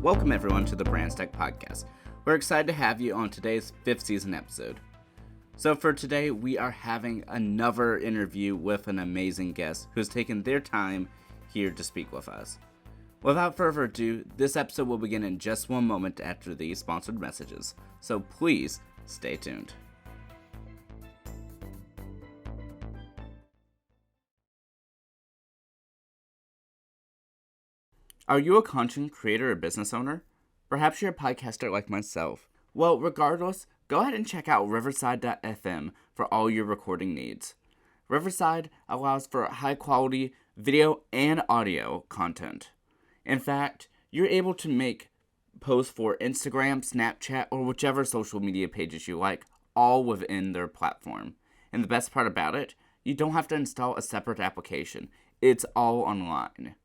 Welcome everyone to the Bran'sTech podcast. We're excited to have you on today's 5th season episode. So for today, we are having another interview with an amazing guest who's taken their time here to speak with us. Without further ado, this episode will begin in just one moment after these sponsored messages, so please stay tuned. Are you a content creator or business owner? Perhaps you're a podcaster like myself. Well, regardless, go ahead and check out riverside.fm for all your recording needs. Riverside allows for high quality video and audio content. In fact, you're able to make posts for Instagram, Snapchat, or whichever social media pages you like, all within their platform. And the best part about it, you don't have to install a separate application. It's all online.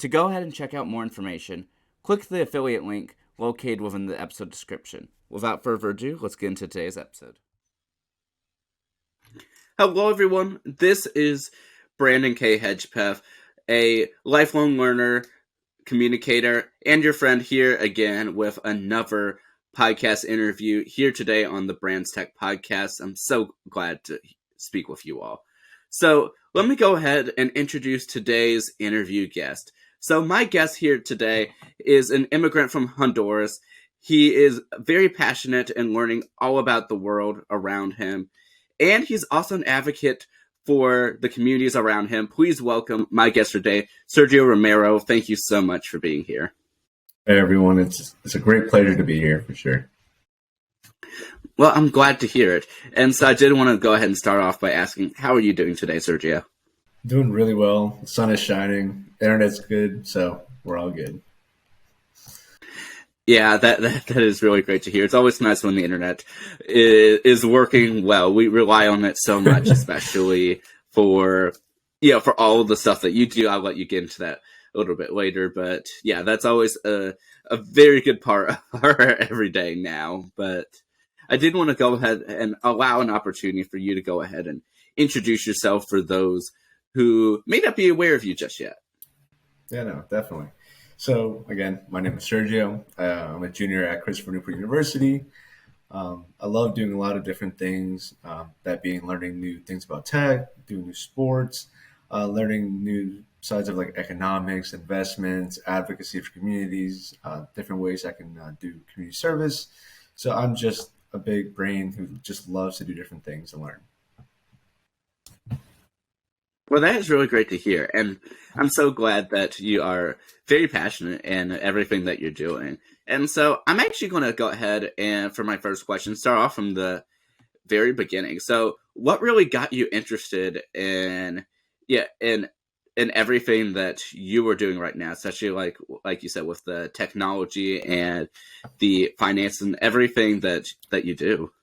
To go ahead and check out more information, click the affiliate link located within the episode description. Without further ado, let's get into today's episode. Hello everyone, this is Brandon K. Hedgepeth, a lifelong learner, communicator, and your friend here again with another podcast interview here today on the Bran'sTech podcast. I'm so glad to speak with you all. So let me go ahead and introduce today's interview guest. So my guest here today is an immigrant from Honduras. He is very passionate in learning all about the world around him, and he's also an advocate for the communities around him. Please welcome my guest today, Sergio Romero. Thank you so much for being here. Hey everyone, it's a great pleasure to be here for sure. Well, I'm glad to hear it. And so I did want to go ahead and start off by asking, how are you doing today, Sergio? Doing really well. The sun is shining. Internet's good, so we're all good. Yeah, that is really great to hear. It's always nice when the internet is working well. We rely on it so much, especially for all of the stuff that you do. I'll let you get into that a little bit later, but yeah, that's always a very good part of our everyday now. But I did want to go ahead and allow an opportunity for you to go ahead and introduce yourself for those who may not be aware of you just yet. Yeah, no, definitely. So again, my name is Sergio. I'm a junior at Christopher Newport University. I love doing a lot of different things, that being learning new things about tech, doing new sports, learning new sides of like economics, investments, advocacy for communities, different ways I can do community service. So I'm just a big brain who just loves to do different things and learn. Well, that is really great to hear, and I'm so glad that you are very passionate in everything that you're doing. And so I'm actually going to go ahead and, for my first question, start off from the very beginning. So what really got you interested in everything that you were doing right now, especially like you said, with the technology and the finance and everything that you do?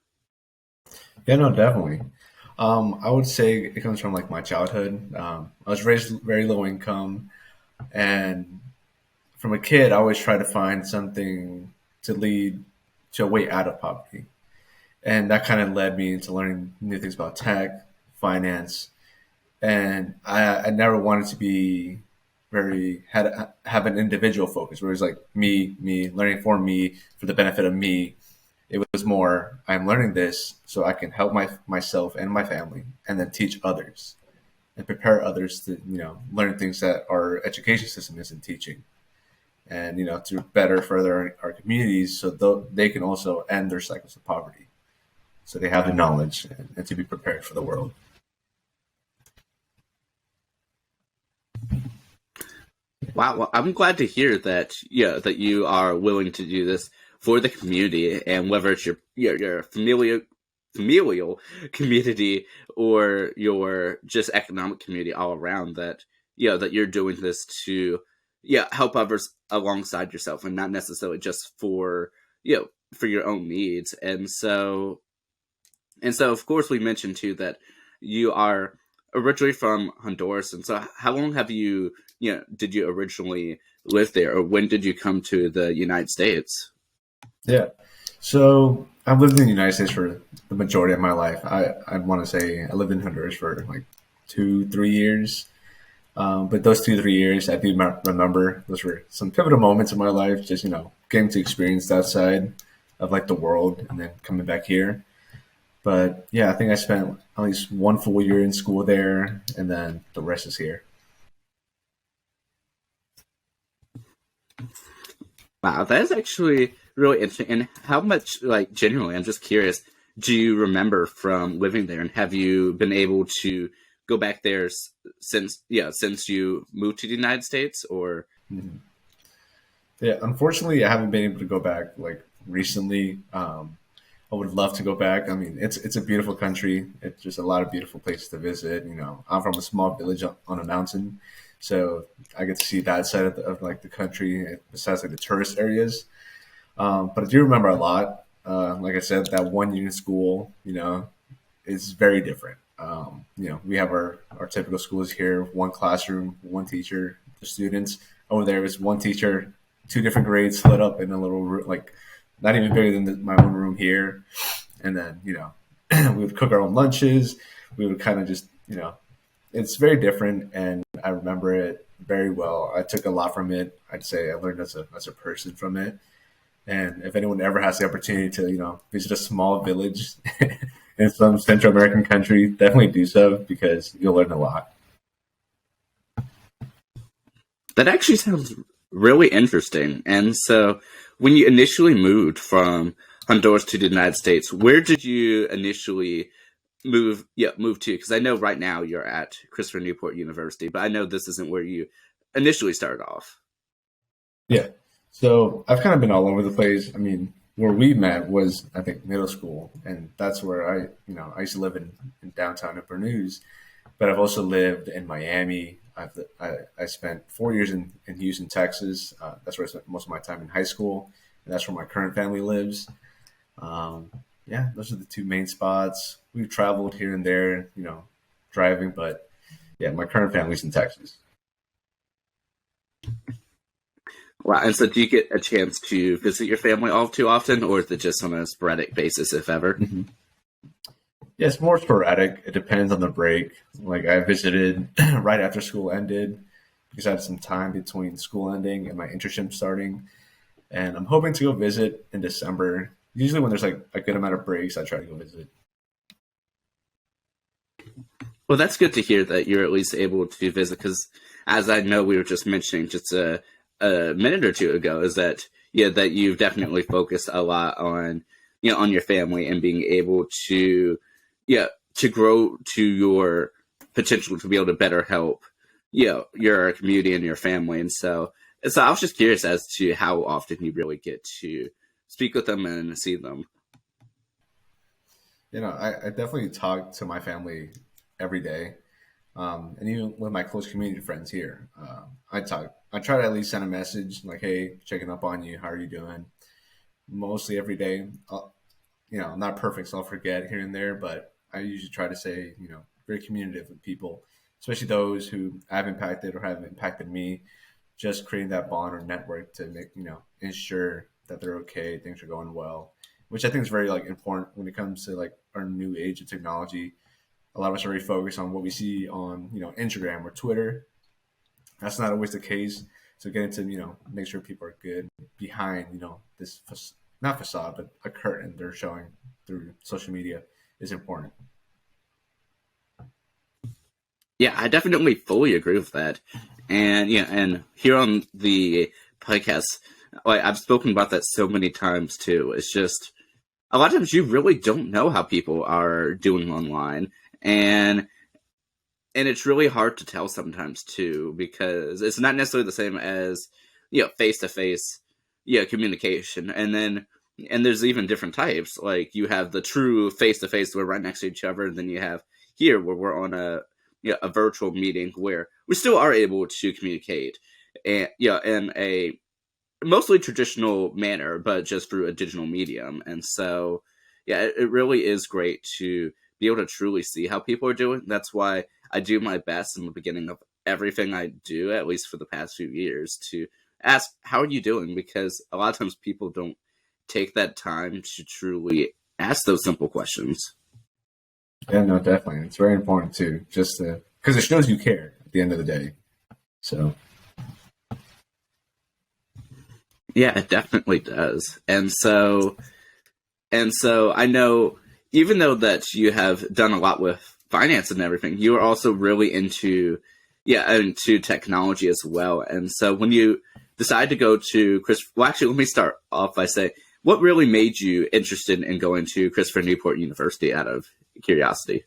Yeah, no, definitely. I would say it comes from like my childhood. I was raised very low income, and from a kid, I always try to find something to lead to a way out of poverty. And that kind of led me into learning new things about tech, finance, and I never wanted to be have an individual focus where it was like me, learning for the benefit of me. It was more, I'm learning this so I can help myself and my family, and then teach others and prepare others to, learn things that our education system isn't teaching, and, to better further our communities so they can also end their cycles of poverty. So they have the knowledge and to be prepared for the world. Wow, well, I'm glad to hear that, that you are willing to do this for the community, and whether it's your familial community or your just economic community all around, that that you're doing this to help others alongside yourself, and not necessarily just for for your own needs. And so of course we mentioned too that you are originally from Honduras, and so how long have you did you originally live there, or when did you come to the United States? Yeah. So I've lived in the United States for the majority of my life. I'd want to say I lived in Honduras for like 2-3 years. But those 2 3 years, I do remember those were some pivotal moments in my life. Just getting to experience that side of like the world, and then coming back here. But yeah, I think I spent at least one full year in school there, and then the rest is here. Wow, that is actually really interesting. And how much, like, genuinely, I'm just curious, do you remember from living there? And have you been able to go back there since you moved to the United States? Or Mhm. Yeah, unfortunately, I haven't been able to go back like recently. I would love to go back. I mean, it's a beautiful country. It's just a lot of beautiful places to visit. I'm from a small village on a mountain, so I get to see that side of like the country besides like the tourist areas. But I do remember a lot. Like I said, that one year in school, is very different. We have our typical schools here: one classroom, one teacher, the students. Over there is one teacher, two different grades split up in a little room, like not even bigger than my own room here. And then we would cook our own lunches. We would kind of just it's very different, and I remember it very well. I took a lot from it. I'd say I learned as a person from it. And if anyone ever has the opportunity to, visit a small village in some Central American country, definitely do so because you'll learn a lot. that actually sounds really interesting. And so, when you initially moved from Honduras to the United States, where did you initially move? Yeah, move to? Because I know right now you're at Christopher Newport University, but I know this isn't where you initially started off. Yeah. So I've kind of been all over the place. I mean, where we met was, I think, middle school. And that's where I used to live in downtown Newport News, but I've also lived in Miami. I spent 4 years in Houston, Texas. That's where I spent most of my time in high school. And that's where my current family lives. Um, yeah, those are the two main spots. We've traveled here and there, driving, but yeah, my current family's in Texas. Wow. And so, do you get a chance to visit your family all too often, or is it just on a sporadic basis, if ever? Mhm. Yeah, it's more sporadic. It depends on the break. Like I visited right after school ended because I had some time between school ending and my internship starting. And I'm hoping to go visit in December. Usually when there's like a good amount of breaks, I try to go visit. Well, that's good to hear that you're at least able to visit, because as I know we were just mentioning just a minute or two ago, is that yeah, that you've definitely focused a lot on on your family and being able to yeah to grow to your potential to be able to better help your community and your family. And so I was just curious as to how often you really get to speak with them and see them. I definitely talk to my family every day. And even with my close community friends here, I talk. I try to at least send a message like, "Hey, checking up on you. How are you doing?" Mostly every day. I'm not perfect, so I'll forget here and there, but I usually try to say, very communicative with people, especially those who have impacted or have impacted me. Just creating that bond or network to make, ensure that they're okay, things are going well, which I think is very like important when it comes to like our new age of technology. A lot of us are very focused on what we see on Instagram or Twitter. That's not always the case. So getting to make sure people are good behind this not facade but a curtain they're showing through social media is important. Yeah, I definitely fully agree with that. And yeah, and here on the podcast, like I've spoken about that so many times too. It's just a lot of times you really don't know how people are doing online. And it's really hard to tell sometimes too, because it's not necessarily the same as face to face communication. And there's even different types. Like you have the true face to face, we're right next to each other, and then you have here where we're on a virtual meeting where we still are able to communicate and in a mostly traditional manner, but just through a digital medium. And so yeah, it really is great to be able to truly see how people are doing. That's why I do my best in the beginning of everything I do, at least for the past few years, to ask, how are you doing? Because a lot of times people don't take that time to truly ask those simple questions. Yeah, no, definitely. It's very important too, just because it shows you care at the end of the day. So Yeah, it definitely does. And so I know, even though that you have done a lot with finance and everything, you are also really into technology as well. And so when you decide to go to well, actually, let me start off by saying, what really made you interested in going to Christopher Newport University out of curiosity?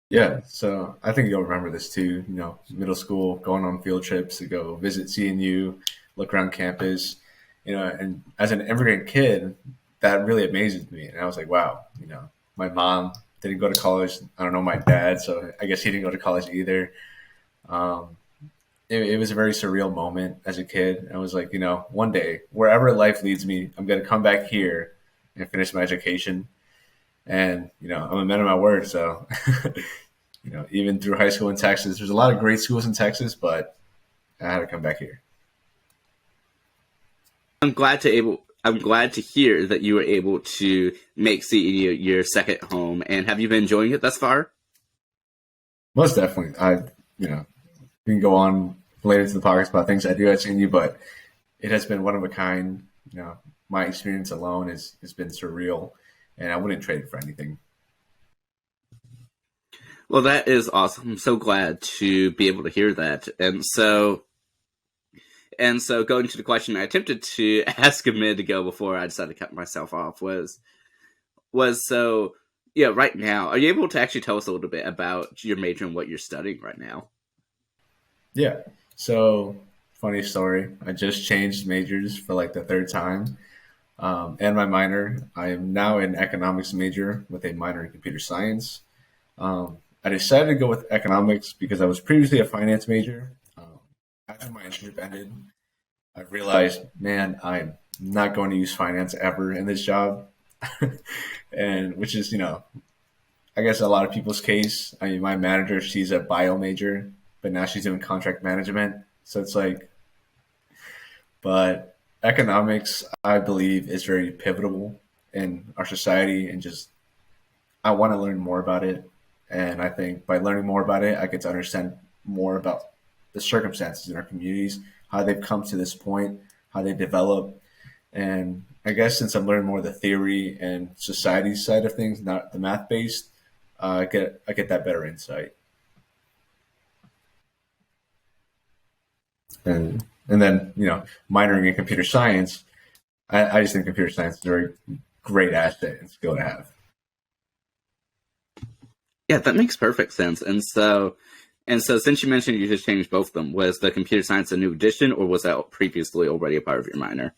yeah, so I think you'll remember this too. You know, middle school, going on field trips to go visit CNU, look around campus. You know, and as an immigrant kid, that really amazes me. And I was like, wow, you know, my mom didn't go to college. I don't know my dad, so I guess he didn't go to college either. Um, it was a very surreal moment as a kid. I was like, you know, one day, wherever life leads me, I'm going to come back here and finish my education. And, you know, I'm a man of my word. So, you know, even through high school in Texas, there's a lot of great schools in Texas, but I had to come back here. I'm glad to hear that you were able to make CEU your second home. And have you been enjoying it thus far? Most definitely. You know, we can go on later to the podcast about things I do at CNU, but it has been one of a kind. You know, my experience alone has been surreal, and I wouldn't trade it for anything. Well, that is awesome. I'm so glad to be able to hear that. And so going to the question I attempted to ask a minute ago before I decided to cut myself off was so, yeah, right now, are you able to actually tell us a little bit about your major and what you're studying right now? Yeah. So, funny story. I just changed majors for like the third time, and my minor. I am now an economics major with a minor in computer science. I decided to go with economics because I was previously a finance major. After my internship ended, I realized, man, I'm not going to use finance ever in this job, and which is, you know, I guess a lot of people's case. I mean, my manager, she's a bio major, but now she's doing contract management. So it's like, but economics, I believe, is very pivotal in our society, and just I want to learn more about it. And I think by learning more about it, I get to understand more about the circumstances in our communities, how they've come to this point, how they develop. And I guess since I'm learning more of the theory and society side of things, not the math based, I get that better insight. And then, you know, minoring in computer science, I just think computer science is a very great asset and skill to have. Yeah, that makes perfect sense. And so since you mentioned you just changed both of them, was the computer science a new addition, or was that previously already a part of your minor?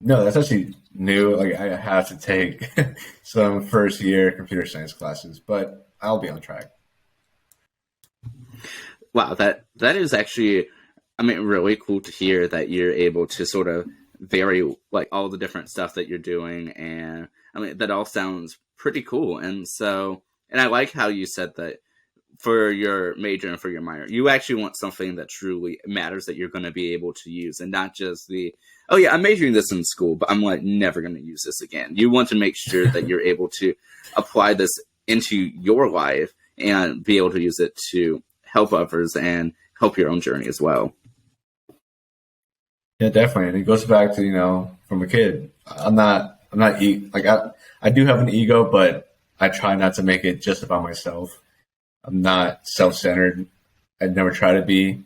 No, that's actually new. Like I have to take some first year computer science classes, but I'll be on track. Wow, that is actually, I mean, really cool to hear that you're able to sort of vary like all the different stuff that you're doing, and I mean that all sounds pretty cool. And I like how you said that for your major and for your minor, you actually want something that truly matters that you're going to be able to use, and not just oh yeah, I'm majoring this in school, but I'm like never going to use this again. You want to make sure that you're able to apply this into your life and be able to use it to help others and help your own journey as well. Yeah, definitely. And it goes back to, you know, from a kid. I'm not like I do have an ego, but I try not to make it just about myself. I'm not self-centered. I'd never try to be.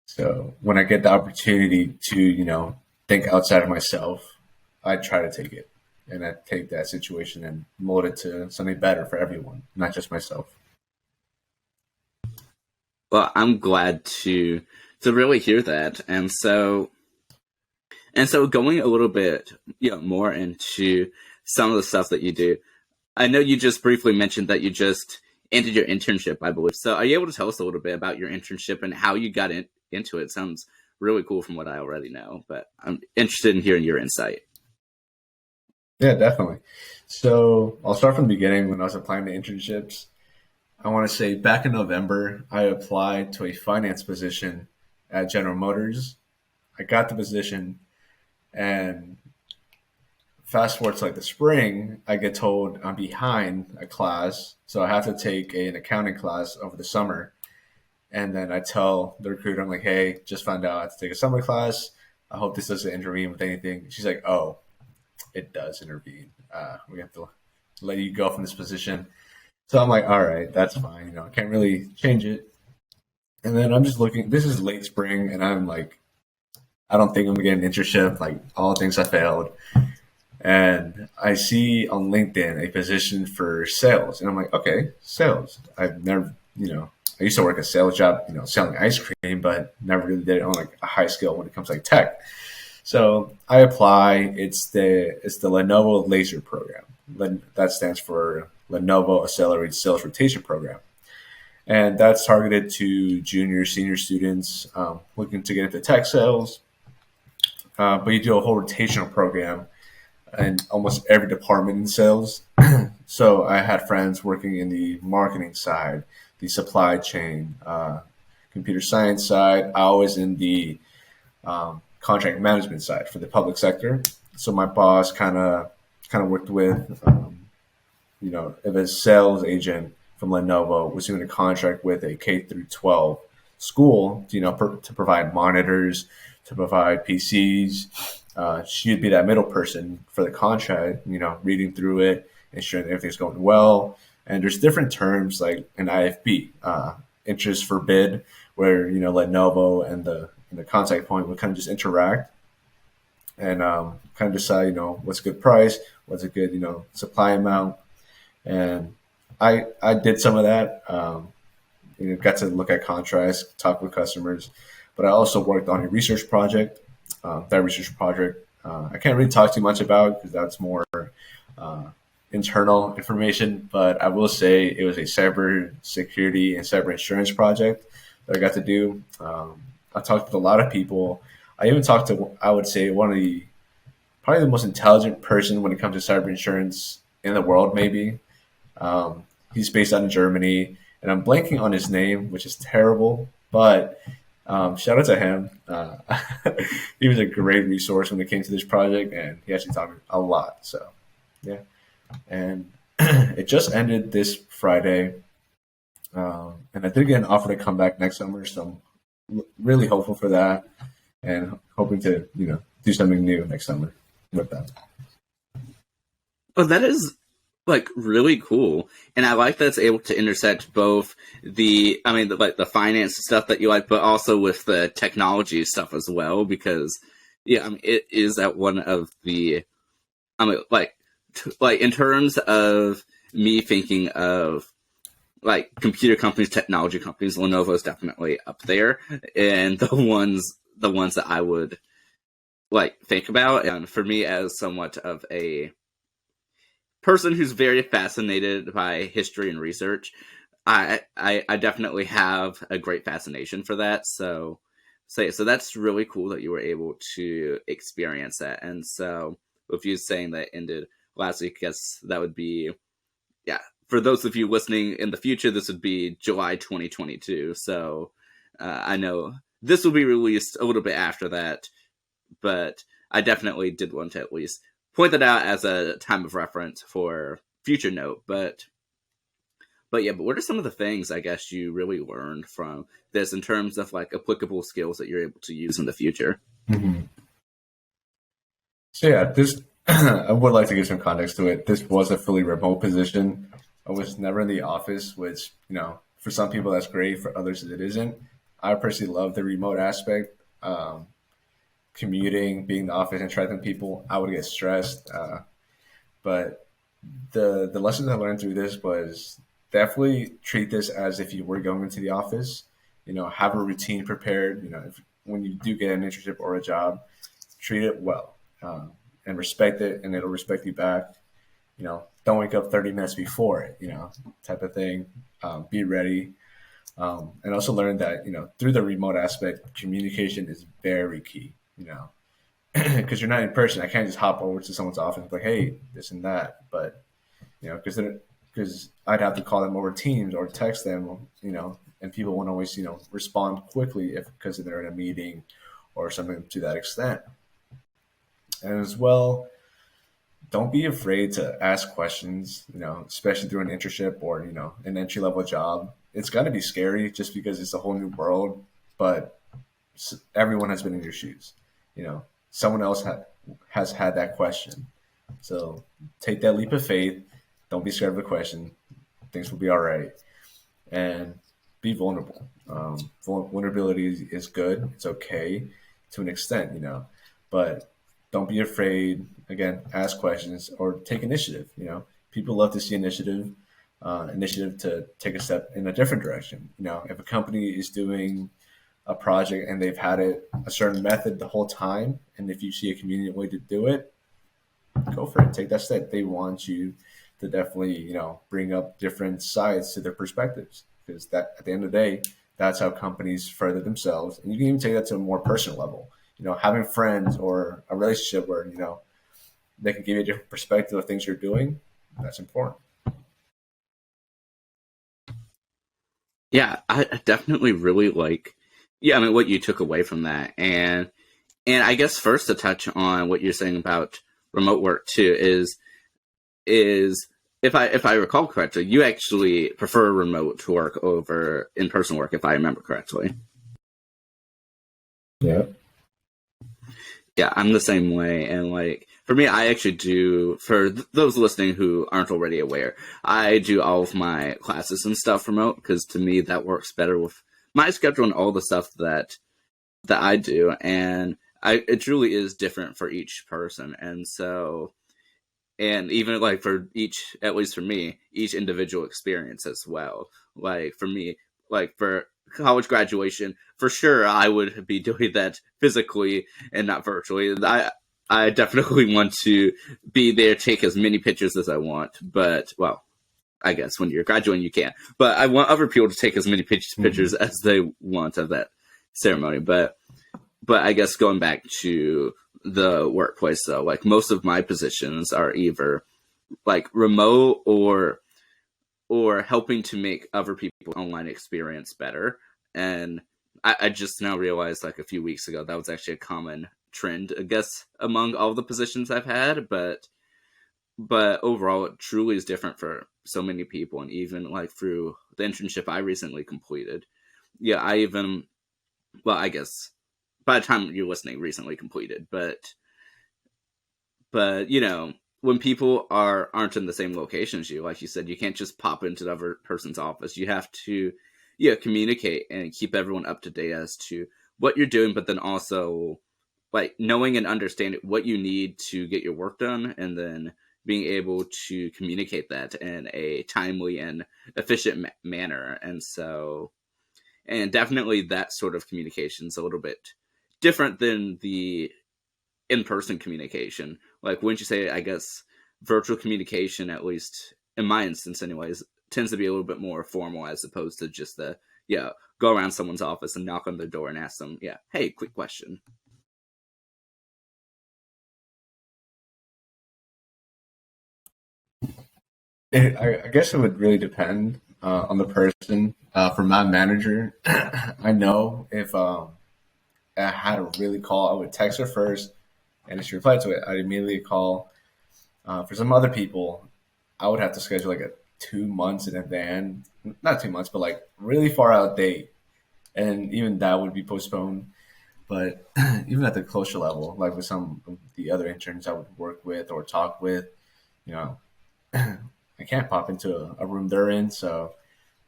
So when I get the opportunity to, you know, think outside of myself, I try to take it. And I take that situation and mold it to something better for everyone, not just myself. Well, I'm glad to really hear that. And so going a little bit, more into some of the stuff that you do. I know you just briefly mentioned that you just ended your internship, I believe. So are you able to tell us a little bit about your internship and how you got into it? Sounds really cool from what I already know, but I'm interested in hearing your insight. Yeah, definitely. So I'll start from the beginning when I was applying to internships. I want to say back in November, I applied to a finance position at General Motors. I got the position, and fast forward to like the spring, I get told I'm behind a class, so I have to take an accounting class over the summer. And then I tell the recruiter, I'm like, hey, just found out I have to take a summer class. I hope this doesn't intervene with anything. She's like, oh, it does intervene. We have to let you go from this position. So I'm like, all right, that's fine. I can't really change it. And then I'm just looking. This is late spring, and I'm like, I don't think I'm gonna get an internship. Like all the things I failed, and I see on LinkedIn a position for sales, and I'm like, okay, sales. I've never, I used to work a sales job, selling ice cream, but never really did it on like a high scale when it comes to like tech. So I apply. It's the Lenovo Laser Program. That stands for Lenovo Accelerated Sales Rotation Program, and that's targeted to junior, senior students looking to get into tech sales. But you do a whole rotational program in almost every department in sales. So I had friends working in the marketing side, the supply chain, computer science side. I was in the contract management side for the public sector. So my boss kind of worked with, if a sales agent from Lenovo was doing a contract with a K through 12 school, to provide monitors, to provide PCs. She'd be that middle person for the contract, reading through it, ensuring that everything's going well. And there's different terms like an IFB, interest for bid, where Lenovo and the contact point would kind of just interact and kind of decide, what's a good price, what's a good, supply amount. And I did some of that. Got to look at contracts, talk with customers, but I also worked on a research project. That research project I can't really talk too much about because that's more internal information. But I will say it was a cyber security and cyber insurance project that I got to do. I talked with a lot of people. I even talked to, I would say, probably the most intelligent person when it comes to cyber insurance in the world, maybe. He's based out in Germany, and I'm blanking on his name, which is terrible. But shout out to him. He was a great resource when it came to this project, and he actually taught me a lot. So, yeah. And it just ended this Friday, and I did get an offer to come back next summer. So I'm really hopeful for that, and hoping to do something new next summer with that. Oh, that is really cool, and I like that it's able to intersect both the finance stuff that you like, but also with the technology stuff as well. Because it is that one of the in terms of me thinking of computer companies, technology companies, Lenovo is definitely up there, and the ones that I would think about. And for me, as somewhat of a person who's very fascinated by history and research, I definitely have a great fascination for that. So that's really cool that you were able to experience that. And so with you saying that ended last week, I guess that would be, for those of you listening in the future, this would be July 2022. So I know this will be released a little bit after that, but I definitely did want to at least point that out as a time of reference for future note. But what are some of the things I guess you really learned from this in terms of applicable skills that you're able to use in the future? Mm-hmm. So this I would like to give some context to it. This was a fully remote position. I was never in the office, which for some people that's great, for others it isn't. I personally love the remote aspect. Commuting, being in the office, interacting with people, I would get stressed. But the lessons I learned through this was definitely treat this as if you were going into the office. Have a routine prepared. When you do get an internship or a job, treat it well and respect it, and it'll respect you back. Don't wake up 30 minutes before it. Type of thing. Be ready. And also learn that through the remote aspect, communication is very key. Because you're not in person. I can't just hop over to someone's office and be like, hey, this and that. But, because I'd have to call them over Teams or text them, and people won't always, respond quickly because they're in a meeting or something to that extent. And as well, don't be afraid to ask questions, especially through an internship or, an entry-level job. it's going to be scary just because it's a whole new world, but everyone has been in your shoes. You know, someone else has had that question. So take that leap of faith. Don't be scared of the question. Things will be all right. And be vulnerable. Vulnerability is good. It's okay to an extent, you know, but don't be afraid. Again, ask questions or take initiative. You know, people love to see initiative to take a step in a different direction. You know, if a company is doing a project and they've had it a certain method the whole time, and if you see a convenient way to do it, go for it. Take that step. They want you to definitely, you know, bring up different sides to their perspectives, because that at the end of the day, that's how companies further themselves. And you can even take that to a more personal level. You know, having friends or a relationship where, you know, they can give you a different perspective of things you're doing. That's important. Yeah, I definitely really like, yeah, I mean, what you took away from that. And I guess first to touch on what you're saying about remote work too is if I recall correctly, you actually prefer remote work over in-person work, if I remember correctly. Yeah. Yeah, I'm the same way. And like, for me, I actually do, for those listening who aren't already aware, I do all of my classes and stuff remote because to me that works better with my schedule and all the stuff that I do. And it truly is different for each person. And so, and even like for each, at least for me, each individual experience as well. Like for me, like for college graduation, for sure I would be doing that physically and not virtually. I definitely want to be there, take as many pictures as I want, but well, I guess when you're graduating you can. But I want other people to take as many pictures as they want of that ceremony. But I guess going back to the workplace though, like most of my positions are either like remote or helping to make other people's online experience better. And I just now realized like a few weeks ago that was actually a common trend, I guess, among all the positions I've had. But overall, it truly is different for so many people. And even like through the internship I recently completed, yeah, well, I guess by the time you're listening, recently completed, but you know, when people aren't in the same location as you, like you said, you can't just pop into the other person's office. You have to, yeah, communicate and keep everyone up to date as to what you're doing, but then also like knowing and understanding what you need to get your work done, and then being able to communicate that in a timely and efficient manner. And so, and definitely that sort of communication is a little bit different than the in-person communication. Like, wouldn't you say, I guess, virtual communication, at least in my instance anyways, tends to be a little bit more formal as opposed to just the, yeah, go around someone's office and knock on their door and ask them, yeah, hey, quick question. I guess it would really depend on the person. For my manager, I know if I had to really call, I would text her first, and if she replied to it, I'd immediately call. For some other people, I would have to schedule like a 2 months in advance, not 2 months, but like really far out date, and even that would be postponed. But even at the closer level, like with some of the other interns I would work with or talk with, you know, I can't pop into a room they're in, so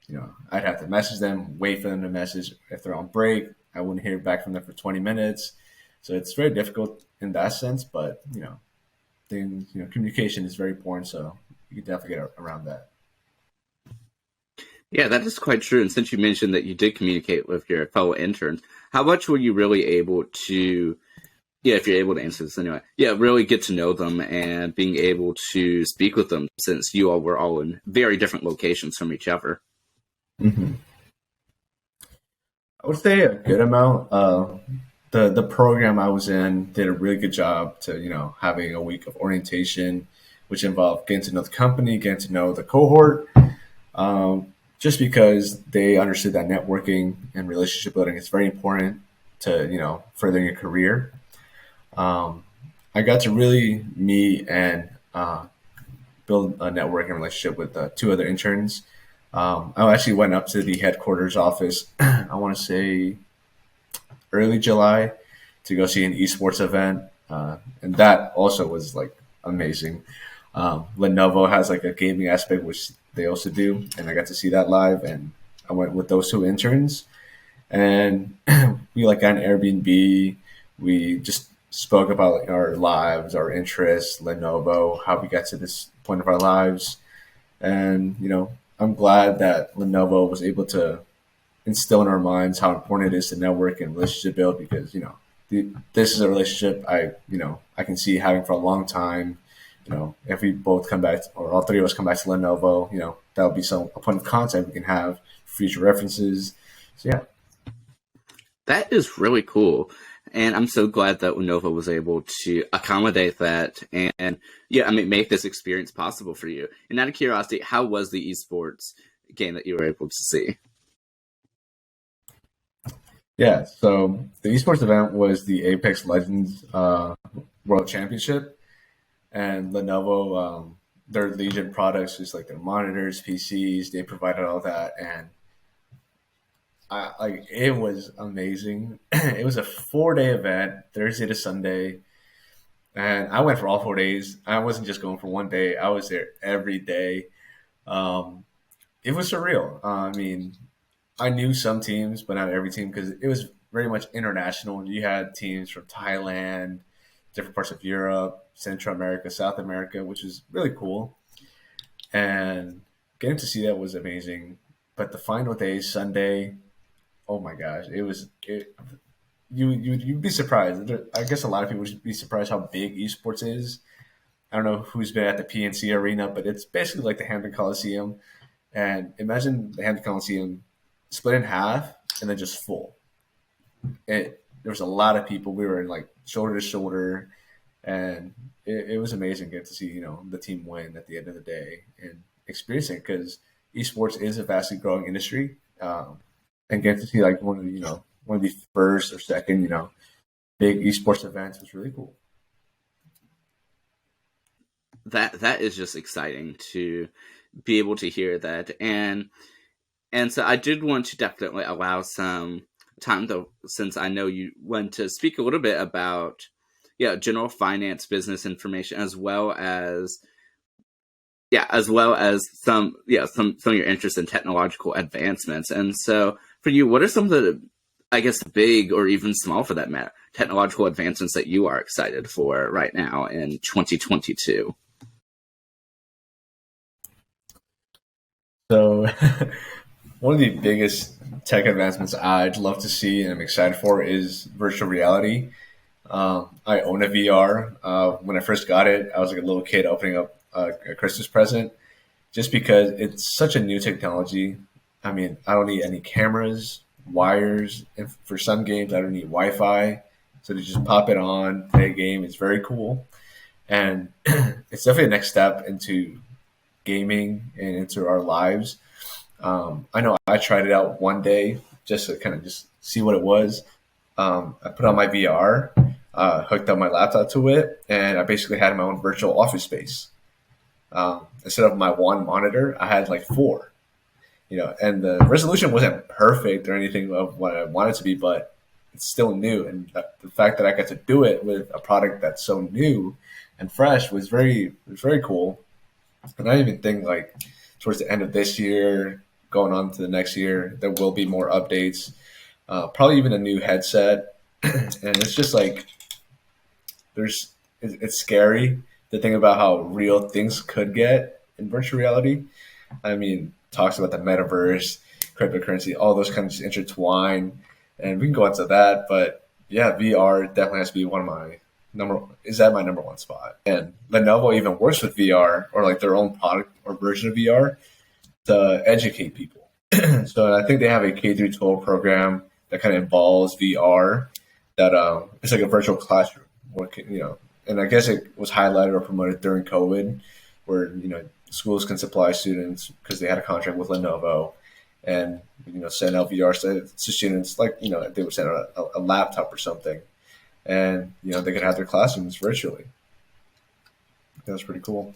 you know, I'd have to message them, wait for them to message if they're on break. I wouldn't hear back from them for 20 minutes. So it's very difficult in that sense, but communication is very important, so you can definitely get around that. Yeah, that is quite true. And since you mentioned that you did communicate with your fellow interns, how much were you really able to, yeah, if you're able to answer this anyway, yeah, really get to know them and being able to speak with them since you all were all in very different locations from each other? Mm-hmm. I would say a good amount. The program I was in did a really good job to having a week of orientation, which involved getting to know the company, getting to know the cohort, just because they understood that networking and relationship building is very important to furthering your career. Um, I got to really meet and build a networking relationship with two other interns. I actually went up to the headquarters office, I want to say early July, to go see an esports event. And that also was like amazing. Lenovo has like a gaming aspect, which they also do. And I got to see that live. And I went with those two interns. And we like got an Airbnb. We just spoke about like, our lives, our interests, Lenovo, how we got to this point of our lives. And, I'm glad that Lenovo was able to instill in our minds how important it is to network and relationship build because, this is a relationship I can see having for a long time. If we both come back or all three of us come back to Lenovo, that would be a point of contact we can have for future references. So yeah. That is really cool. And I'm so glad that Lenovo was able to accommodate that and, make this experience possible for you. And out of curiosity, how was the esports game that you were able to see? Yeah, so the esports event was the Apex Legends World Championship, and Lenovo, their Legion products, just like their monitors, PCs, they provided all that, and it was amazing. It was a 4-day event, Thursday to Sunday, and I went for all 4 days. I wasn't just going for one day; I was there every day. Um, it was surreal. I knew some teams, but not every team because it was very much international. You had teams from Thailand, different parts of Europe, Central America, South America, which was really cool. And getting to see that was amazing. But the final day, Sunday, oh my gosh, you'd be surprised. I guess a lot of people would be surprised how big esports is. I don't know who's been at the PNC Arena, but it's basically like the Hampton Coliseum. And imagine the Hampton Coliseum split in half and then just full. There was a lot of people. We were in like shoulder to shoulder, and it was amazing getting to see the team win at the end of the day and experiencing it because esports is a vastly growing industry, and getting to see like one of the first or second big esports events was really cool. That is just exciting to be able to hear that. And so I did want to definitely allow some time, though, since I know you want to speak a little bit about, general finance, business information, as well as some of your interest in technological advancements. And so for you, what are some of the, I guess, big or even small for that matter, technological advancements that you are excited for right now in 2022? So one of the biggest tech advancements I'd love to see and I'm excited for is virtual reality. I own a VR. When I first got it, I was like a little kid opening up a Christmas present just because it's such a new technology. I don't need any cameras, wires. And for some games, I don't need Wi Fi. So to just pop it on, play a game, it's very cool. And it's definitely a next step into gaming and into our lives. I know I tried it out one day just to kind of just see what it was. I put on my VR, hooked up my laptop to it, and I basically had my own virtual office space. Instead of my one monitor, I had like four. And the resolution wasn't perfect or anything of what I wanted to be, but it's still new. And the fact that I got to do it with a product that's so new and fresh was very cool. And I even think like towards the end of this year, going on to the next year, there will be more updates. Probably even a new headset, and it's just like it's scary to think about how real things could get in virtual reality. Talks about the metaverse, cryptocurrency, all those kinds of intertwine, and we can go into that. But yeah, VR definitely has to be one of my my number one spot. And Lenovo even works with VR or like their own product or version of VR to educate people. So I think they have a K through 12 program that kind of involves VR. That it's like a virtual classroom, and I guess it was highlighted or promoted during COVID, where schools can supply students because they had a contract with Lenovo, and send out VR to students like they would send out a laptop or something, and they could have their classrooms virtually. That's pretty cool.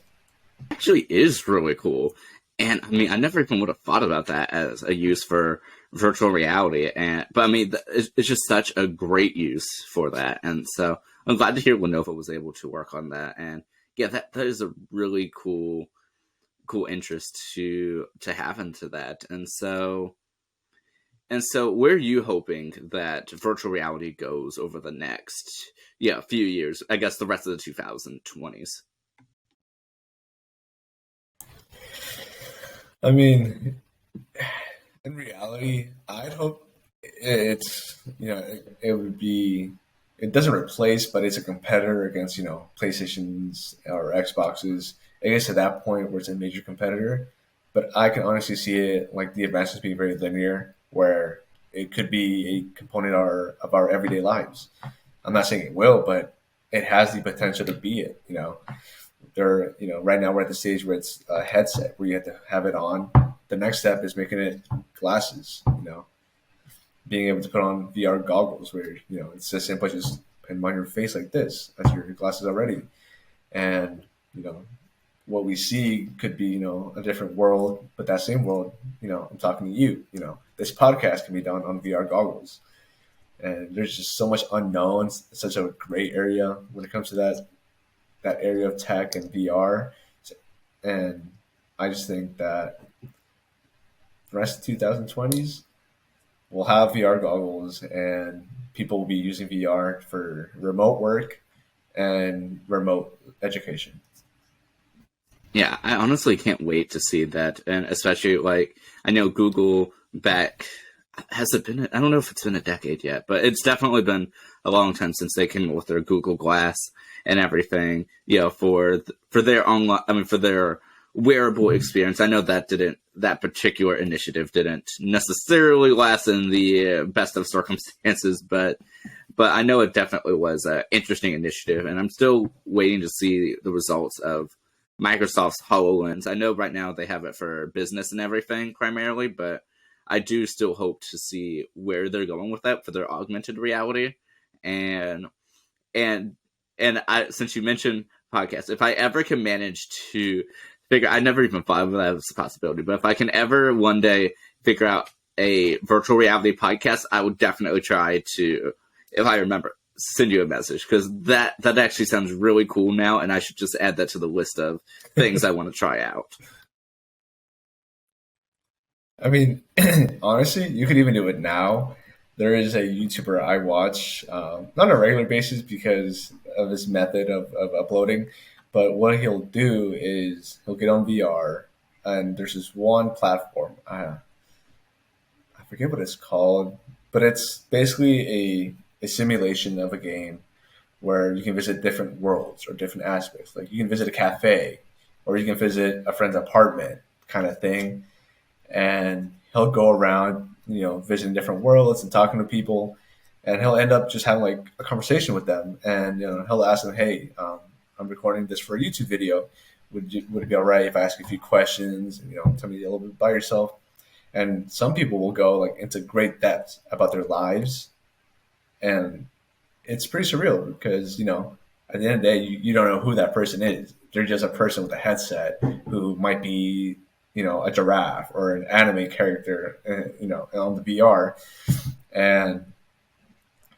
Actually is really cool. And I mean, I never even would have thought about that as a use for virtual reality. But I mean, it's just such a great use for that. And so I'm glad to hear Lenovo was able to work on that. And yeah, that is a really cool interest to have into that. And so where are you hoping that virtual reality goes over the next few years? I guess the rest of the 2020s. I mean, in reality, I'd hope it's it would be, it doesn't replace, but it's a competitor against PlayStations or Xboxes. I guess at that point where it's a major competitor, but I can honestly see it like the advances being very linear, where it could be a component of our everyday lives. I'm not saying it will, but it has the potential to be it. Right now we're at the stage where it's a headset where you have to have it on. The next step is making it glasses. Being able to put on VR goggles where it's as simple as just putting on your face like this. That's your glasses already, and what we see could be a different world, but that same world, I'm talking to you. This podcast can be done on VR goggles, and there's just so much unknowns. It's such a gray area when it comes to that area of tech and VR. And I just think that the rest of 2020s we'll have VR goggles and people will be using VR for remote work and remote education. Yeah, I honestly can't wait to see that. And especially, like, I know Google back, has it been, I don't know if it's been a decade yet, but it's definitely been a long time since they came up with their Google Glass and everything, for their online, I mean, for their wearable experience. I know that particular initiative didn't necessarily last in the best of circumstances, but I know it definitely was an interesting initiative, and I'm still waiting to see the results of Microsoft's HoloLens. I know right now they have it for business and everything primarily, but I do still hope to see where they're going with that for their augmented reality. And and since you mentioned podcasts, if I ever can manage to I never even thought of that as a possibility, but if I can ever one day figure out a virtual reality podcast, I would definitely try to, if I remember, send you a message, because that actually sounds really cool now, and I should just add that to the list of things I want to try out. I mean, honestly, you could even do it now. There is a YouTuber I watch, not on a regular basis because of his method of uploading, but what he'll do is he'll get on VR, and there's this one platform. I forget what it's called, but it's basically a simulation of a game where you can visit different worlds or different aspects. Like you can visit a cafe, or you can visit a friend's apartment, kind of thing. And he'll go around, visiting different worlds and talking to people, and he'll end up just having like a conversation with them. And he'll ask them, "Hey, I'm recording this for a YouTube video. Would it be all right if I ask you a few questions? And, tell me a little bit about yourself." And some people will go like into great depth about their lives, and it's pretty surreal because at the end of the day, you don't know who that person is. They're just a person with a headset who might be a giraffe or an anime character, on the VR, and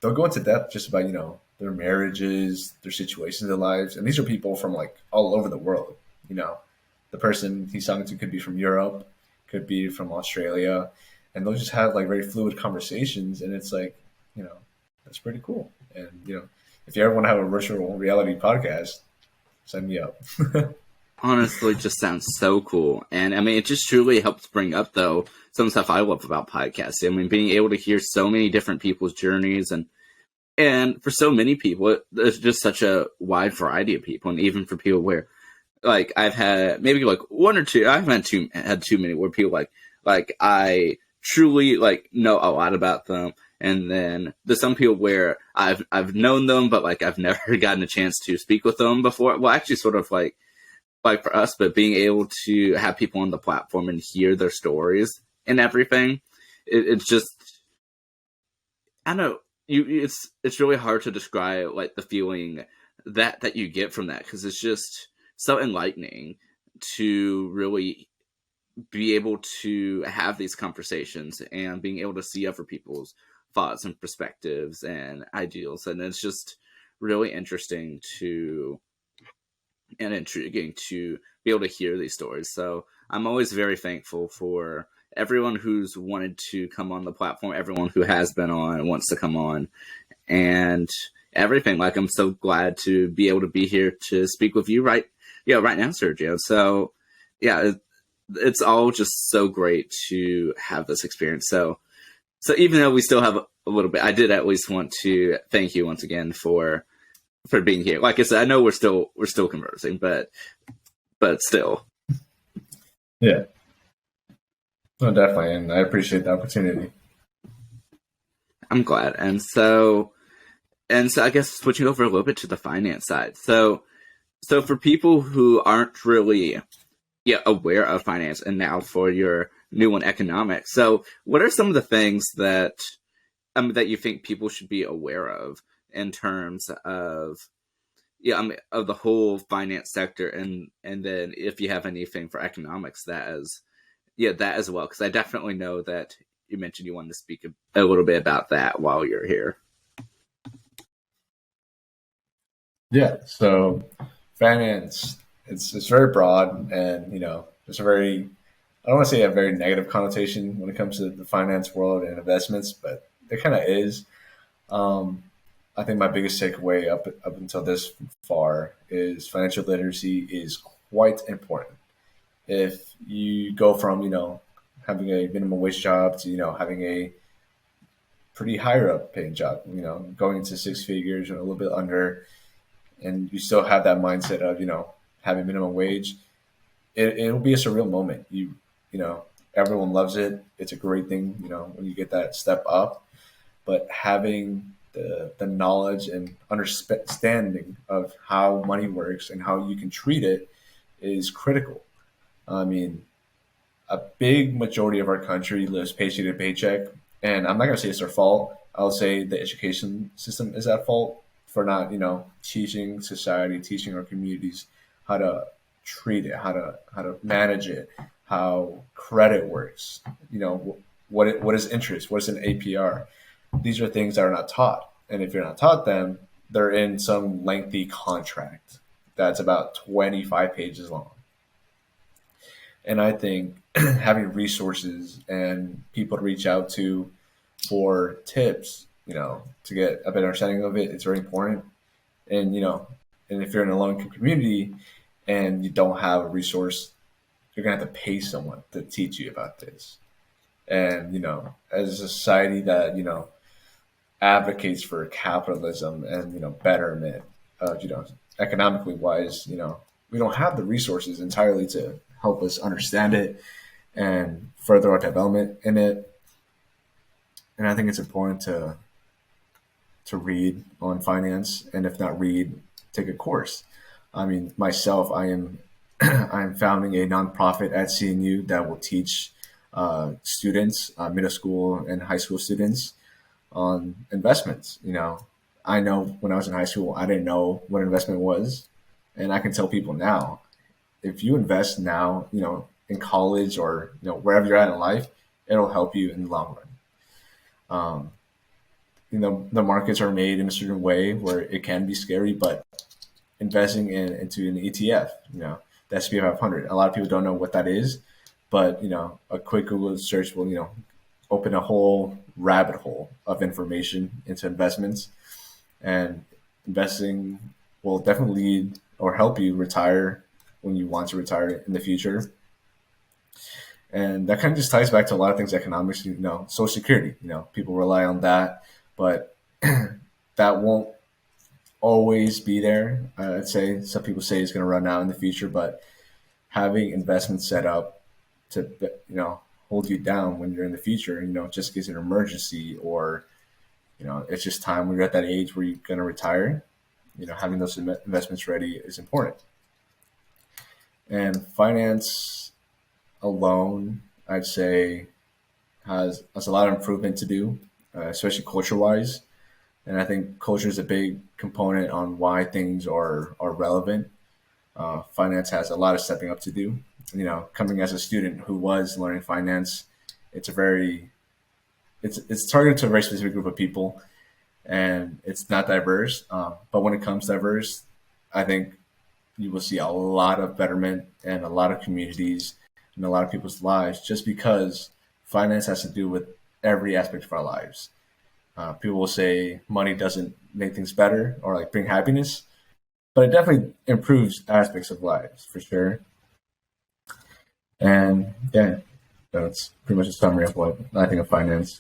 they'll go into depth just about their marriages, their situations in their lives, and these are people from like all over the world. The person he's talking to could be from Europe, could be from Australia, and they'll just have like very fluid conversations, and it's like that's pretty cool. And if you ever want to have a virtual reality podcast, sign me up. Honestly, just sounds so cool. And I mean, it just truly helps bring up, though, some stuff I love about podcasting. I mean, being able to hear so many different people's journeys, and for so many people, there's just such a wide variety of people. And even for people where, like, I've had maybe like one or two, I haven't had too many where people like I truly like know a lot about them. And then there's some people where I've known them, but like I've never gotten a chance to speak with them before. Well, actually, sort of like for us, but being able to have people on the platform and hear their stories and everything, it's just, I don't know, it's really hard to describe like the feeling that you get from that, because it's just so enlightening to really be able to have these conversations and being able to see other people's thoughts and perspectives and ideals. And it's just really interesting to and intriguing to be able to hear these stories. So I'm always very thankful for everyone who's wanted to come on the platform, everyone who has been on and wants to come on, and everything. Like, I'm so glad to be able to be here to speak with you right now, Sergio. So yeah, it's all just so great to have this experience. So even though we still have a little bit, I did at least want to thank you once again for being here. Like I said, I know we're still conversing, but still. Yeah. No, definitely, and I appreciate the opportunity. I'm glad. And so I guess switching over a little bit to the finance side. So for people who aren't really aware of finance, and now for your new one, economics. So what are some of the things that that you think people should be aware of in terms of of the whole finance sector, and then if you have anything for economics that as well, because I definitely know that you mentioned you wanted to speak a little bit about that while you're here. Yeah, so finance, it's very broad, and there's a very, I don't want to say a very negative connotation when it comes to the finance world and investments, but there kind of is. Um, I think my biggest takeaway up until this far is financial literacy is quite important. If you go from having a minimum wage job to having a pretty higher up paying job, going into six figures or a little bit under, and you still have that mindset of having minimum wage, it'll be a surreal moment. Everyone loves it. It's a great thing, when you get that step up. But having the knowledge and understanding of how money works and how you can treat it is critical. I mean, a big majority of our country lives paycheck to paycheck, and I'm not going to say it's their fault. I'll say the education system is at fault for not, teaching society, teaching our communities how to treat it, how to manage it, how credit works. What is interest? What is an APR? These are things that are not taught, and if you're not taught them, they're in some lengthy contract that's about 25 pages long. And I think having resources and people to reach out to for tips, to get a better understanding of it, it's very important. And and if you're in a low income community and you don't have a resource, you're gonna have to pay someone to teach you about this. And as a society that advocates for capitalism and betterment, economically wise, we don't have the resources entirely to help us understand it and further our development in it. And I think it's important to read on finance, and if not read, take a course. I mean, myself, I am I'm founding a nonprofit at CNU that will teach students, middle school and high school students, on investments. I know when I was in high school, I didn't know what investment was, and I can tell people now, if you invest now, in college or wherever you're at in life, it'll help you in the long run. The markets are made in a certain way where it can be scary, but investing into an ETF, the S&P 500, a lot of people don't know what that is, but a quick Google search will open a whole rabbit hole of information into investments, and investing will definitely lead or help you retire when you want to retire in the future. And that kind of just ties back to a lot of things economics, Social Security, people rely on that, but that won't always be there. I'd say some people say it's going to run out in the future, but having investments set up to, hold you down when you're in the future, just in case an emergency, or, it's just time when you're at that age where you're going to retire, having those investments ready is important. And finance alone, I'd say, has a lot of improvement to do, especially culture-wise. And I think culture is a big component on why things are relevant. Finance has a lot of stepping up to do. coming as a student who was learning finance, it's a very it's targeted to a very specific group of people, and it's not diverse. But when it comes diverse, I think you will see a lot of betterment and a lot of communities and a lot of people's lives, just because finance has to do with every aspect of our lives. People will say money doesn't make things better or like bring happiness, but it definitely improves aspects of lives for sure. And yeah, that's pretty much a summary of what I think of finance.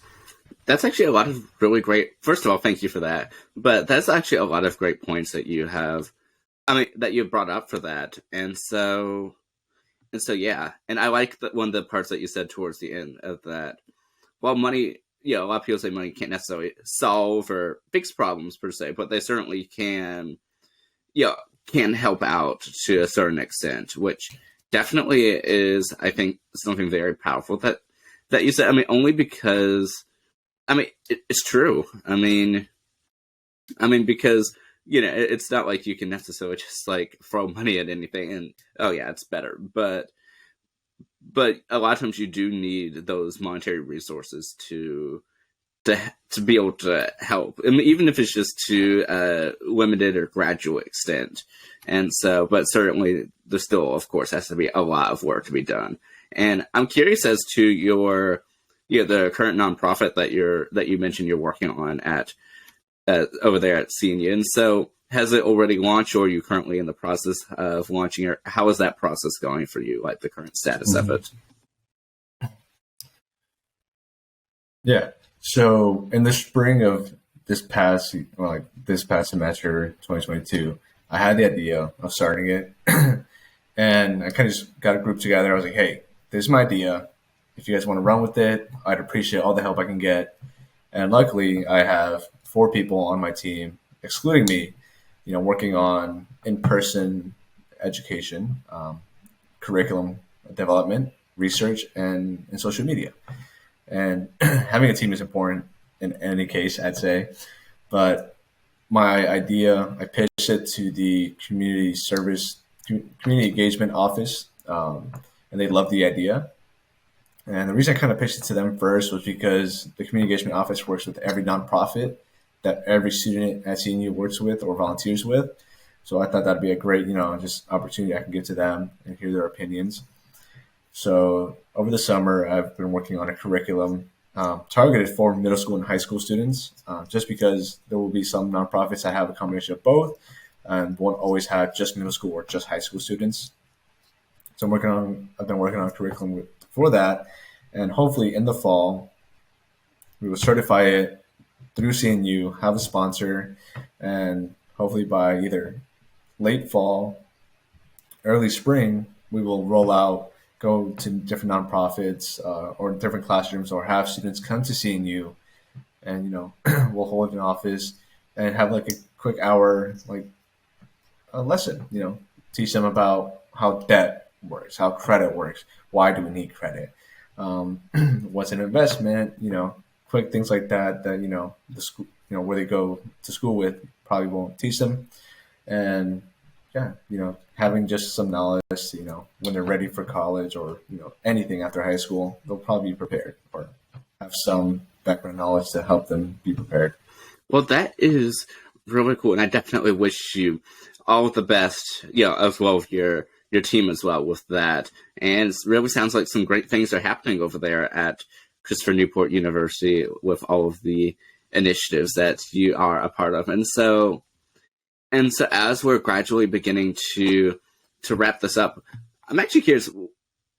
That's actually a lot of really great. First of all, thank you for that. But that's actually a lot of great points that you have. I mean, that you brought up for that, and so yeah. And I like one of the parts that you said towards the end of that. While money, a lot of people say money can't necessarily solve or fix problems per se, but they certainly can help out to a certain extent, which definitely is, I think, something very powerful that you said. I mean, only because, I mean, it's true. I mean, because it's not like you can necessarily just like throw money at anything and oh yeah, it's better. But a lot of times you do need those monetary resources to be able to help. I mean, even if it's just to a limited or gradual extent. And so, but certainly there still, of course, has to be a lot of work to be done. And I'm curious as to your, the current nonprofit that you mentioned you're working on at over there at CNU. And so, has it already launched, or are you currently in the process of launching, or how is that process going for you, like the current status of it? Yeah. So in the spring of this past semester, 2022, I had the idea of starting it, and I kind of just got a group together. I was like, "Hey, this is my idea. If you guys want to run with it, I'd appreciate all the help I can get." And luckily, I have 4 people on my team, excluding me, working on in-person education, curriculum development, research, and social media. And having a team is important in any case, I'd say. But my idea, I pitched it to the community engagement office, and they loved the idea. And the reason I kind of pitched it to them first was because the community engagement office works with every nonprofit that every student at CNU works with or volunteers with. So I thought that'd be a great, just opportunity I can give to them and hear their opinions. So over the summer, I've been working on a curriculum targeted for middle school and high school students, just because there will be some nonprofits that have a combination of both and won't always have just middle school or just high school students. So I've been working on a curriculum for that, and hopefully in the fall, we will certify it through CNU, have a sponsor, and hopefully by either late fall, early spring, we will roll out, go to different nonprofits or different classrooms, or have students come to CNU, and we'll hold an office and have like a quick hour, like a lesson, teach them about how debt works, how credit works, why do we need credit, what's an investment, quick things like that the school, where they go to school with probably won't teach them. And yeah, having just some knowledge, when they're ready for college or, anything after high school, they'll probably be prepared or have some background knowledge to help them be prepared. Well, that is really cool. And I definitely wish you all the best, as well as your team as well with that. And it really sounds like some great things are happening over there at Christopher Newport University with all of the initiatives that you are a part of. And so as we're gradually beginning to wrap this up, I'm actually curious,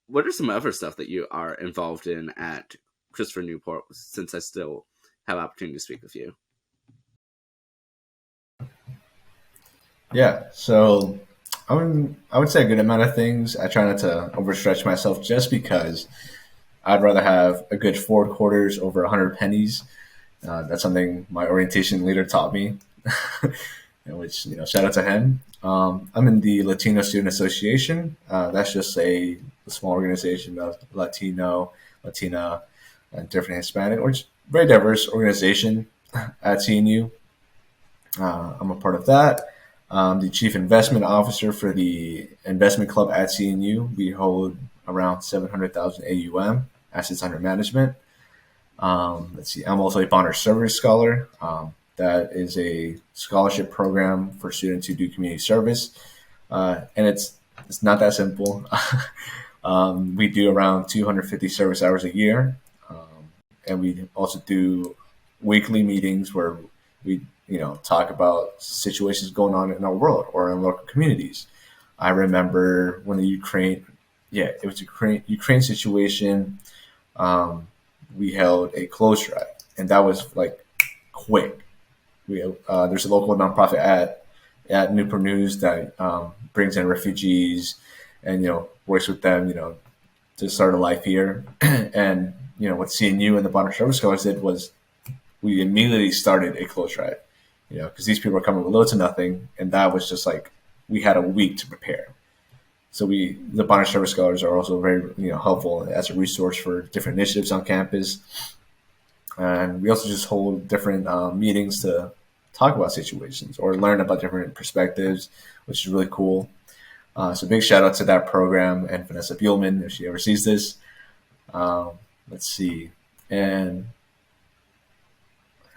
what are some other stuff that you are involved in at Christopher Newport, since I still have opportunity to speak with you? Yeah, so I would say a good amount of things. I try not to overstretch myself, just because I'd rather have a good 4 quarters over 100 pennies. That's something my orientation leader taught me, which, shout out to him. I'm in the Latino Student Association. That's just a small organization of Latino, Latina, and different Hispanic, which very diverse organization at CNU. I'm a part of that. I'm the Chief Investment Officer for the Investment Club at CNU. We hold around 700,000 AUM, assets under management. Let's see, I'm also a Bonner Service Scholar. That is a scholarship program for students who do community service. And it's not that simple. We do around 250 service hours a year. And we also do weekly meetings where we talk about situations going on in our world or in local communities. I remember when the it was Ukraine situation. We held a clothes drive, and that was like quick. There's a local nonprofit at Newport News that brings in refugees and works with them to start a life here. And what CNU and the Bonner Service Scholars did was we immediately started a clothes drive, because these people were coming with little to nothing, and that was just like we had a week to prepare. So the Bonner Service Scholars are also very helpful as a resource for different initiatives on campus, and we also just hold different meetings to talk about situations or learn about different perspectives, which is really cool. So big shout out to that program and Vanessa Buellman if she ever sees this. Let's see, and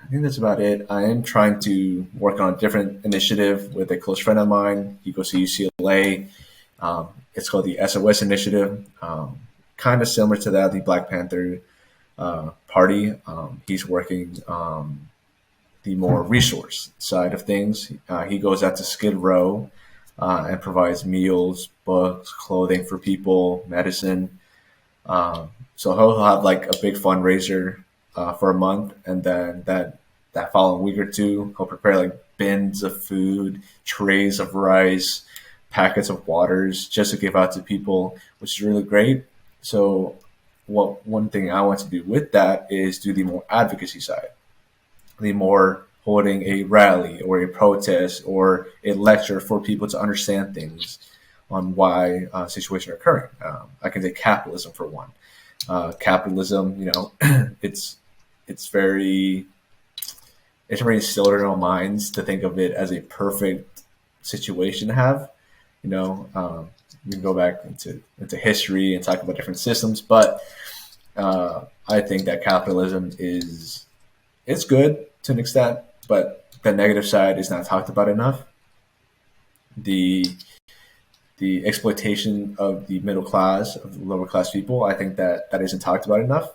I think that's about it. I am trying to work on a different initiative with a close friend of mine. He goes to UCLA. It's called the SOS Initiative, kind of similar to that, the Black Panther Party. He's working the more resource side of things. He goes out to Skid Row and provides meals, books, clothing for people, medicine. So he'll have like a big fundraiser for a month, and then that following week or two, he'll prepare like bins of food, trays of rice, packets of waters just to give out to people, which is really great. So one thing I want to do with that is do the more advocacy side, the more holding a rally or a protest or a lecture for people to understand things on why situations are occurring. I can take capitalism for one. Capitalism, it's very instilled in our minds to think of it as a perfect situation to have. We can go back into history and talk about different systems, but I think that capitalism it's good to an extent, but the negative side is not talked about enough. The exploitation of the middle class, of the lower class people, I think that isn't talked about enough.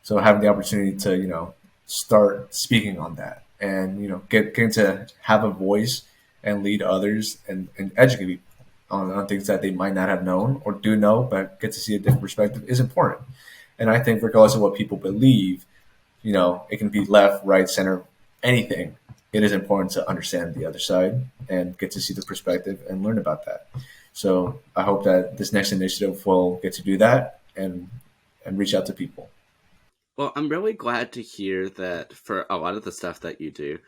So having the opportunity to start speaking on that and getting to have a voice and lead others and educate people on things that they might not have known or do know, but get to see a different perspective is important. And I think regardless of what people believe, it can be left, right, center, anything. It is important to understand the other side and get to see the perspective and learn about that. So I hope that this next initiative will get to do that and reach out to people. Well, I'm really glad to hear that for a lot of the stuff that you do,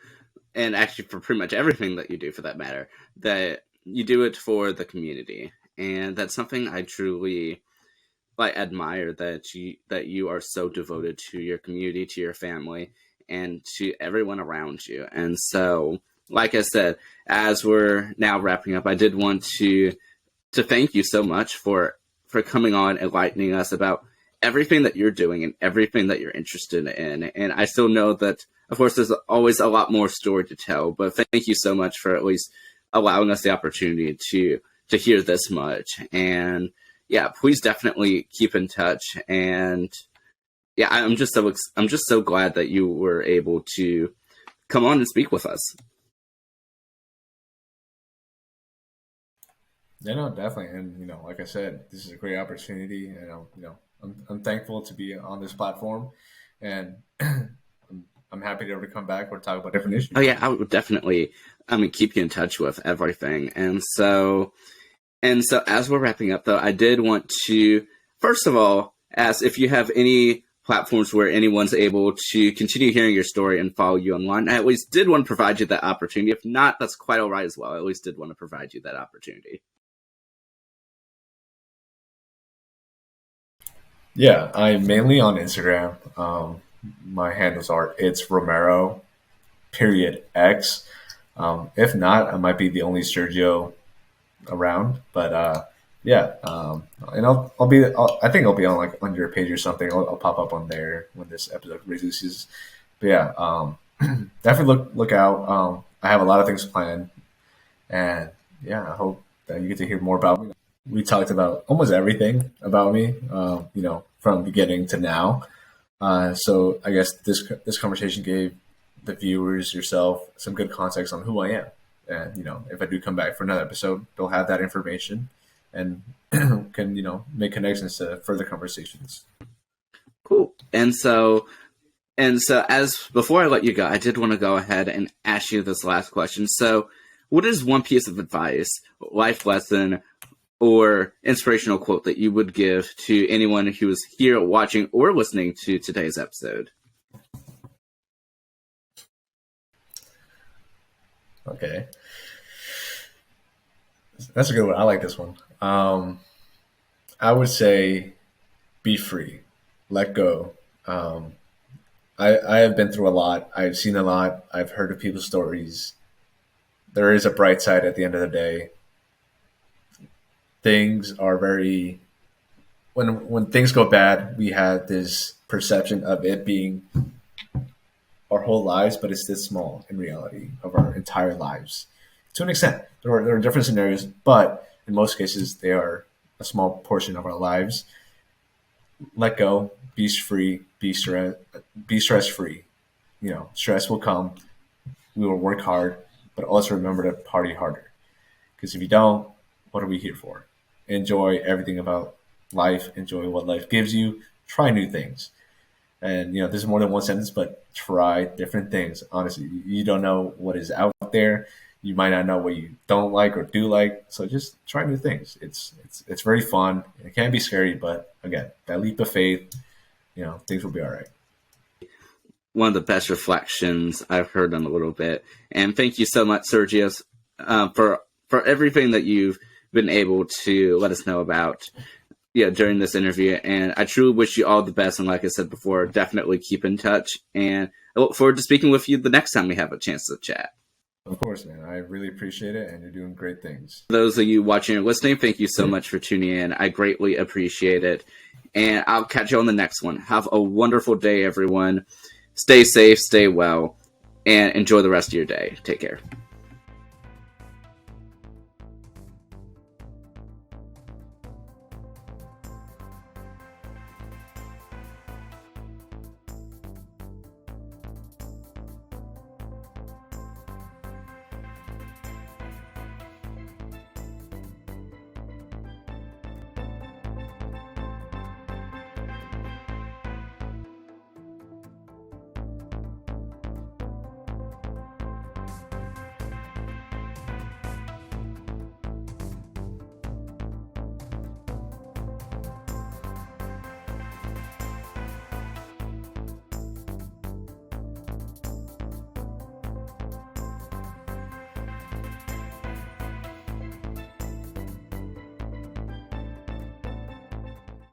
and actually for pretty much everything that you do for that matter, that you do it for the community. And that's something I truly admire, that you are so devoted to your community, to your family, and to everyone around you. And so, like I said, as we're now wrapping up, I did want to thank you so much for coming on, enlightening us about everything that you're doing and everything that you're interested in. And I still know that, of course, there's always a lot more story to tell, but thank you so much for at least allowing us the opportunity to hear this much. And yeah, please definitely keep in touch. And yeah, I'm just so glad that you were able to come on and speak with us. Yeah, no, definitely. And like I said, this is a great opportunity. And I'm thankful to be on this platform, and I'm happy to ever come back or talk about different issues. Oh yeah, I would definitely, keep you in touch with everything. And so as we're wrapping up, though, I did want to, first of all, ask if you have any platforms where anyone's able to continue hearing your story and follow you online. I at least did want to provide you that opportunity. If not, that's quite all right as well. I at least did want to provide you that opportunity. Yeah, I'm mainly on Instagram. My handles are it's Romero period X. If not, I might be the only Sergio around. But yeah, and I think I'll be on like on your page or something. I'll pop up on there when this episode releases. But yeah, definitely look out. I have a lot of things planned, and yeah, I hope that you get to hear more about me. We talked about almost everything about me, from beginning to now. So I guess this conversation gave the viewers, yourself, some good context on who I am. And if I do come back for another episode, they'll have that information and can make connections to further conversations. Cool. And so as before I let you go, I did want to go ahead and ask you this last question. So, what is one piece of advice, life lesson, or inspirational quote that you would give to anyone who is here watching or listening to today's episode? Okay. That's a good one. I like this one. I would say be free, let go. I have been through a lot. I've seen a lot. I've heard of people's stories. There is a bright side at the end of the day. Things are very when things go bad, we have this perception of it being our whole lives, but it's this small in reality of our entire lives. To an extent, there are different scenarios, but in most cases, they are a small portion of our lives. Let go, be free, be stress free. Stress will come. We will work hard, but also remember to party harder. Because if you don't, what are we here for? Enjoy everything about life. Enjoy what life gives you. Try new things. And there's more than one sentence, but try different things. Honestly, you don't know what is out there. You might not know what you don't like or do like. So just try new things. It's very fun. It can be scary, but again, that leap of faith, things will be all right. One of the best reflections I've heard in a little bit. And thank you so much, Sergio, for everything that you've been able to let us know about during this interview. And I truly wish you all the best. And like I said before, definitely keep in touch. And I look forward to speaking with you the next time we have a chance to chat. Of course, man. I really appreciate it, and you're doing great things. For those of you watching or listening, thank you so much for tuning in. I greatly appreciate it. And I'll catch you on the next one. Have a wonderful day, everyone. Stay safe, stay well, and enjoy the rest of your day. Take care.